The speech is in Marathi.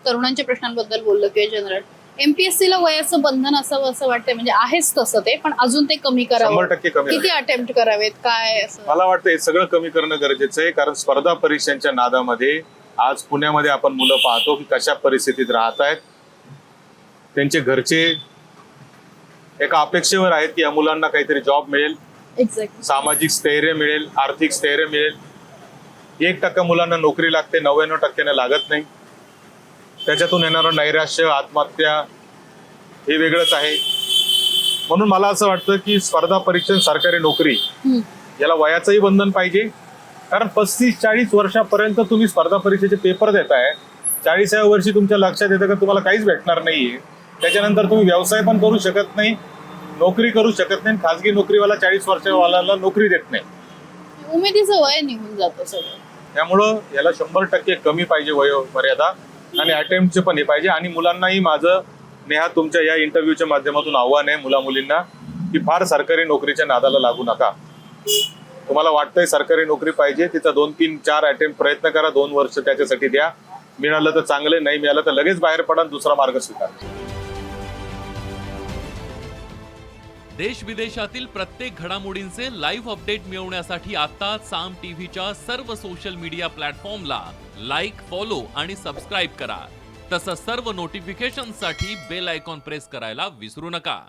तरुणांच्या प्रश्नांबद्दल बोललो किंवा जनरल, MPSC ला वयाचं बंधन असावं असं वाटतंय, म्हणजे आहेच तसं ते, पण अजून ते कमी करावं. 100% कमी किती अटेम्प्ट करावेत काय असं? मला वाटतं हे सगळं कमी करणं गरजेचं आहे, कारण स्पर्धा परीक्षांच्या नादामध्ये आज पुण्यामध्ये आपण मुलं पाहतो की कशा परिस्थितीत राहत आहेत. त्यांचे घरचे एका अपेक्षेवर आहेत की या मुलांना काहीतरी जॉब मिळेल, एक्झॅक्टली. सामाजिक स्थैर्य मिळेल, आर्थिक स्थैर्य मिळेल. 1% मुलांना नोकरी लागते, 99% लागत नाही. त्याच्यातून येणारं नैराश्य, आत्महत्या हे वेगळंच आहे. म्हणून मला असं वाटतं की स्पर्धा परीक्षा, सरकारी नोकरी याला वयाचंही बंधन पाहिजे, कारण 35-40 वर्षापर्यंत तुम्ही स्पर्धा परीक्षेचे पेपर देताय. 40व्या वर्षी तुमच्या लक्षात येतं का तुम्हाला काहीच भेटणार नाहीये. त्याच्यानंतर तुम्ही व्यवसाय पण करू शकत नाही, नोकरी करू शकत नाही. खासगी नोकरीवाला 40 वर्षावाला नोकरी देत नाही. उमेदीचं वय निघून जातं सगळं. त्यामुळं याला 100% कमी पाहिजे वय मर्यादा, आणि अटेम्प्टचे पण हे पाहिजे. आणि मुलांनाही माझं नेहा तुमच्या या इंटरव्ह्यूच्या माध्यमातून आव्हान आहे मुला मुलींना की फार सरकारी नोकरीच्या नादाला लागू नका. तुम्हाला वाटतंय सरकारी नोकरी पाहिजे, तिचा 2-3-4 अटेम्प्ट प्रयत्न करा, 2 वर्ष त्याच्यासाठी द्या. मिळालं तर चांगलं, नाही मिळालं तर लगेच बाहेर पडा, दुसरा मार्ग स्वीकारा. देश विदेशातील प्रत्येक घडामोडींचे लाईव्ह अपडेट मिळवण्यासाठी आता साम टीव्हीच्या सर्व सोशल मीडिया प्लॅटफॉर्मला लाईक, फॉलो आणि सबस्क्राईब करा. तसंच सर्व नोटिफिकेशनसाठी बेल आयकॉन प्रेस करायला विसरू नका.